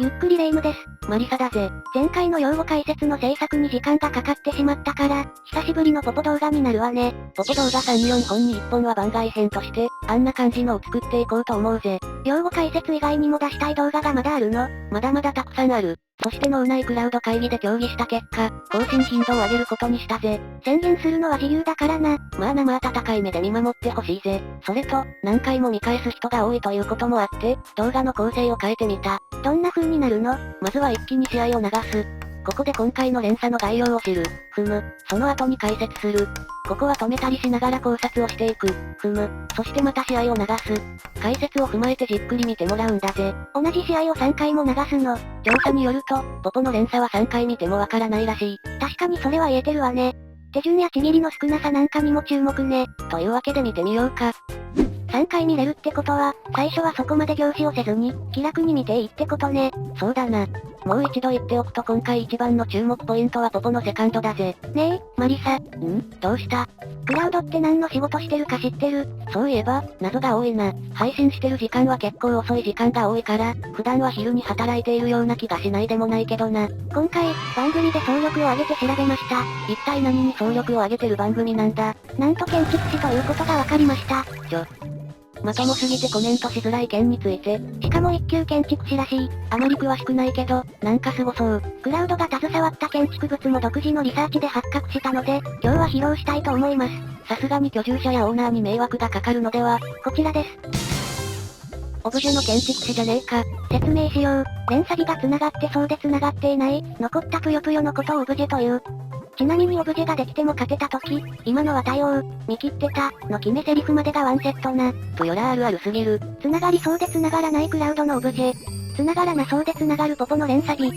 ゆっくりレ夢ムです。マリサだぜ。前回の用語解説の制作に時間がかかってしまったから、久しぶりのポポ動画になるわね。ポポ動画3、4本に1本は番外編として、あんな感じのを作っていこうと思うぜ。用語解説以外にも出したい動画がまだあるの？まだまだたくさんある。そして脳内クラウド会議で協議した結果、更新頻度を上げることにしたぜ。宣言するのは自由だからな。まあ生温かい目で見守ってほしいぜ。それと、何回も見返す人が多いということもあって、動画の構成を変えてみた。どんな風になるの？まずは一気に試合を流す。ここで今回の連鎖の概要を知る。その後に解説する。ここは止めたりしながら考察をしていく。そしてまた試合を流す。解説を踏まえてじっくり見てもらうんだぜ。同じ試合を3回も流すの？調査によると、ポポの連鎖は3回見てもわからないらしい。確かにそれは言えてるわね。手順やちぎりの少なさなんかにも注目ね。というわけで見てみようか。3回見れるってことは、最初はそこまで凝視をせずに、気楽に見ていいってことね。そうだな。もう一度言っておくと今回一番の注目ポイントはポポのセカンドだぜ。ねえ、マリサ。どうした？クラウドって何の仕事してるか知ってる？そういえば、謎が多いな。配信してる時間は結構遅い時間が多いから、普段は昼に働いているような気がしないでもないけどな。今回、番組で総力を挙げて調べました。一体何に総力を挙げてる番組なんだ？なんと建築士ということが分かりました。まともすぎてコメントしづらい件について。しかも一級建築士らしい。あまり詳しくないけど、なんかすごそう。クラウドが携わった建築物も独自のリサーチで発覚したので、今日は披露したいと思います。さすがに居住者やオーナーに迷惑がかかるのでは？こちらです。オブジェの建築士じゃねえか。説明しよう。連鎖が繋がってそうで繋がっていない、残ったぷよぷよのことをオブジェという。ちなみにオブジェができても勝てた時、今のは対応、見切ってた、の決め台詞までがワンセットな。ぷよらあるあるすぎる。繋がりそうで繋がらないクラウドのオブジェ。繋がらなそうで繋がるポポの連鎖美。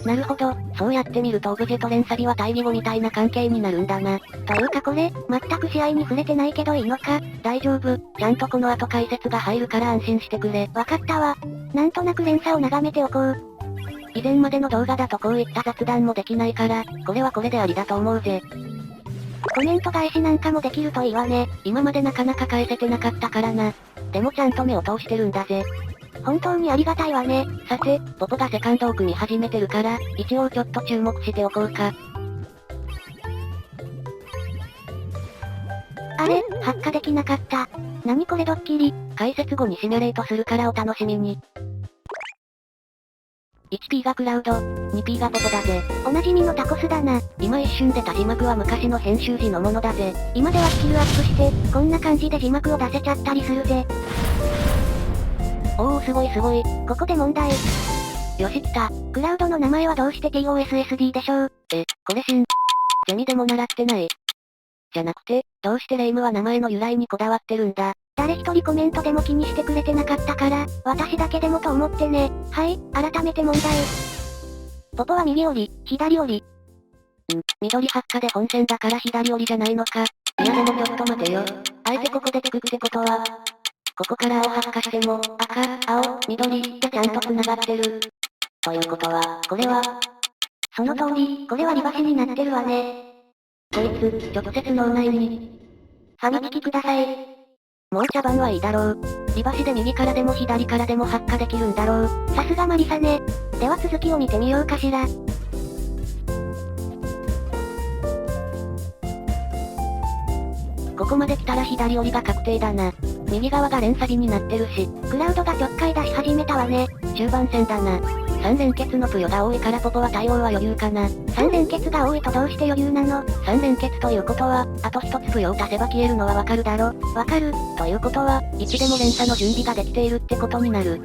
なるほど、そうやって見るとオブジェと連鎖美は対義語みたいな関係になるんだな。というかこれ、全く試合に触れてないけどいいのか？大丈夫、ちゃんとこの後解説が入るから安心してくれ。わかったわ。なんとなく連鎖を眺めておこう。以前までの動画だとこういった雑談もできないから、これはこれでありだと思うぜ。コメント返しなんかもできるといいわね。今までなかなか返せてなかったからな。でもちゃんと目を通してるんだぜ。本当にありがたいわね。さて、ポポがセカンドを組み始めてるから、一応ちょっと注目しておこうか。あれ、発火できなかった。何これドッキリ。解説後にシミュレートするからお楽しみに。1P がクラウド、2P がポポだぜ。おなじみのタコスだな。今一瞬出た字幕は昔の編集時のものだぜ。今ではスキルアップして、こんな感じで字幕を出せちゃったりするぜ。おおすごいすごい。ここで問題。よし来た。クラウドの名前はどうして TOSSD でしょう？これゼミでも習ってない？じゃなくて、どうしてレ夢ムは名前の由来にこだわってるんだ？誰一人コメントでも気にしてくれてなかったから、私だけでもと思ってね。はい、改めて問題。ポポは右折り、左折り。緑発火で本線だから左折りじゃないのか。いやでもちょっと待てよ。あえてここで聞くってことは、ここから青発火しても、赤、青、緑でちゃんと繋がってる。ということは、これは、その通り、これはリバシになってるわね。こいつ、直接脳内に。ファミ聞きください。もう茶番はいいだろう。リバシで右からでも左からでも発火できるんだろう。さすがマリサね。では続きを見てみようかしら。ここまで来たら左折りが確定だな。右側が連鎖美になってるし。クラウドがちょっかい出し始めたわね。中盤戦だな。3連結のぷよが多いからポポは対応は余裕かな。3連結が多いとどうして余裕なの？ 3 連結ということは、あと一つぷよを足せば消えるのはわかるだろ？わかる。ということは、1でも連鎖の準備ができているってことになる。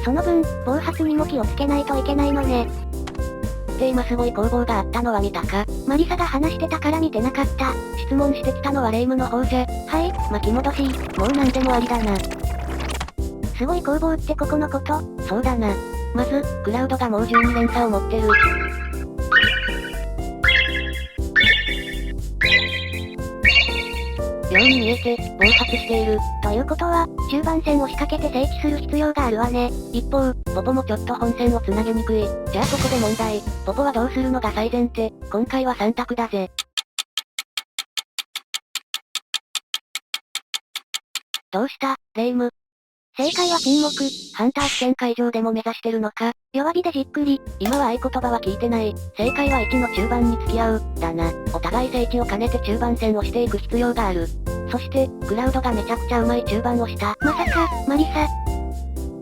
その分、暴発にも気をつけないといけないのね。って今すごい攻防があったのは見たか？マリサが話してたから見てなかった。質問してきたのはレ夢ムの方じゃ。はい、巻き戻し、もう何でもありだな。すごい攻防ってここのこと？そうだな。まず、クラウドがもう12連鎖を持ってる。ように見えて、暴発している。ということは、中盤戦を仕掛けて整地する必要があるわね。一方、ポポもちょっと本線を繋げにくい。じゃあここで問題。ポポはどうするのが最善って、今回は3択だぜ。どうした、レ夢ム。正解は沈黙。ハンター試験会場でも目指してるのか。弱火でじっくり。今は合言葉は聞いてない。正解は1の中盤に付き合う。だな。お互い聖地を兼ねて中盤戦をしていく必要がある。そして、クラウドがめちゃくちゃうまい中盤をした。まさか、マリサ。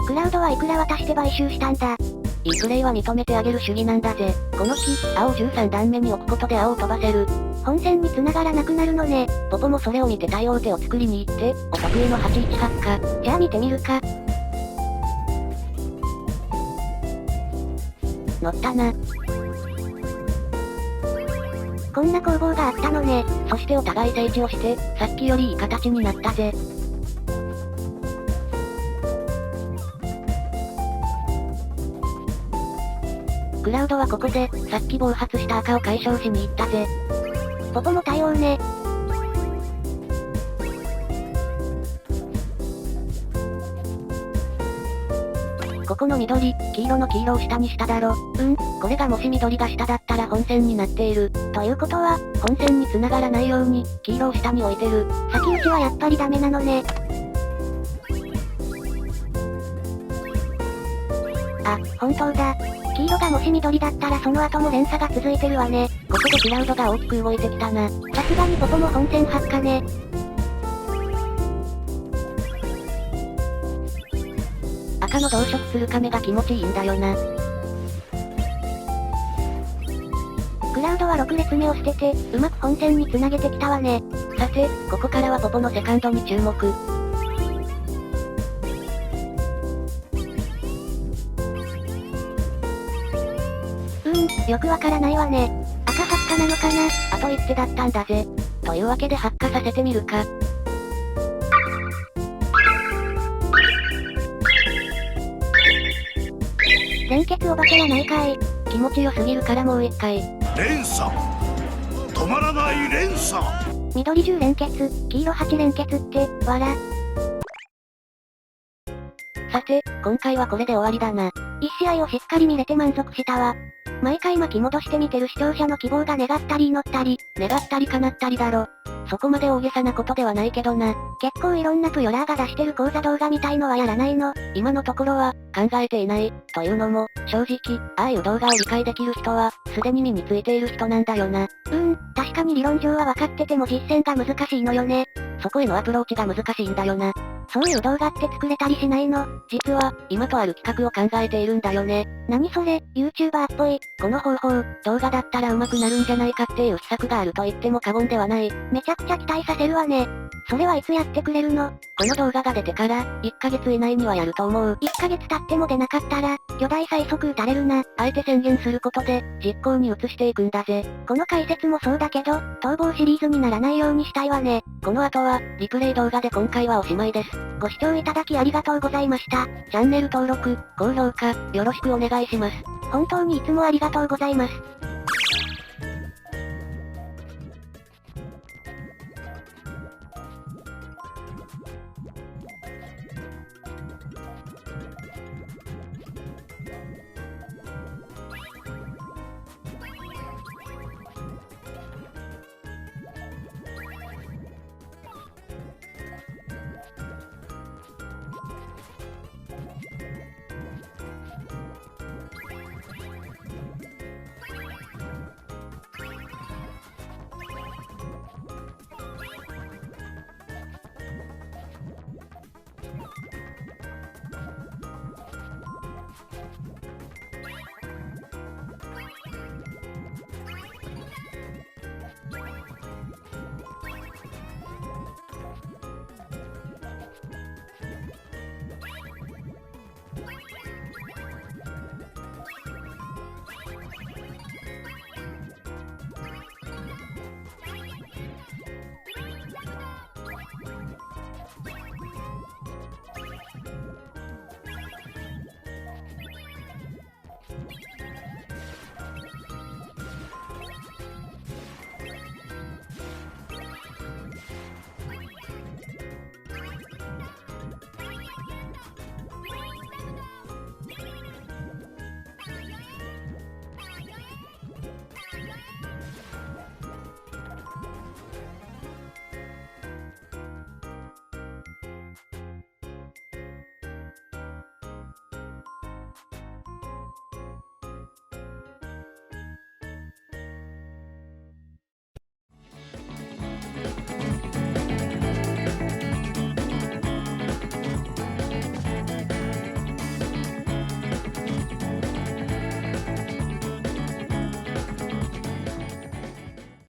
クラウドはいくら渡して買収したんだ。いいプレイは認めてあげる主義なんだぜ。この木、青を13段目に置くことで青を飛ばせる。本線に繋がらなくなるのね。ポポもそれを見て対応手を作りに行って、お得意の818か。じゃあ見てみるか。乗ったな。こんな攻防があったのね。そしてお互い聖地をして、さっきよりいい形になったぜ。クラウドはここで、さっき暴発した赤を解消しに行ったぜ。ポポも対応ね。ここの緑、黄色の黄色を下にしただろ。これがもし緑が下だったら本線になっている。ということは、本線に繋がらないように、黄色を下に置いてる。先打ちはやっぱりダメなのね。あ、本当だ。黄色がもし緑だったらその後も連鎖が続いてるわね。ここでクラウドが大きく動いてきたな。さすがにポポも本線発火ね。赤の同色する亀が気持ちいいんだよな。クラウドは6列目を捨てて、うまく本線に繋げてきたわね。さて、ここからはポポのセカンドに注目。よくわからないわね。赤発火なのかな。あと一手だったんだぜ。というわけで発火させてみるか。連結お化けやないかい。気持ちよすぎるからもう一回。連鎖止まらない連鎖。緑10連結、黄色8連結って、わら。さて、今回はこれで終わりだな。一試合をしっかり見れて満足したわ。毎回巻き戻して見てる視聴者の希望が願ったり祈ったり、願ったり叶ったりだろ。そこまで大げさなことではないけどな。結構いろんなプヨラーが出してる講座動画みたいのはやらないの？今のところは、考えていない、というのも、正直、ああいう動画を理解できる人は、すでに身についている人なんだよな。確かに理論上は分かってても実践が難しいのよね。そこへのアプローチが難しいんだよな。そういう動画って作れたりしないの？実は、今とある企画を考えているんだよね。何それ、YouTuber っぽい。この方法、動画だったら上手くなるんじゃないかっていう施策があると言っても過言ではない。めちゃくちゃ期待させるわね。それはいつやってくれるの？この動画が出てから、1ヶ月以内にはやると思う。1ヶ月経っても出なかったら、巨大最速打たれるな。あえて宣言することで、実行に移していくんだぜ。この解説もそうだけど、逃亡シリーズにならないようにしたいわね。この後は、リプレイ動画で今回はおしまいです。ご視聴いただきありがとうございました。チャンネル登録、高評価、よろしくお願いします。本当にいつもありがとうございます。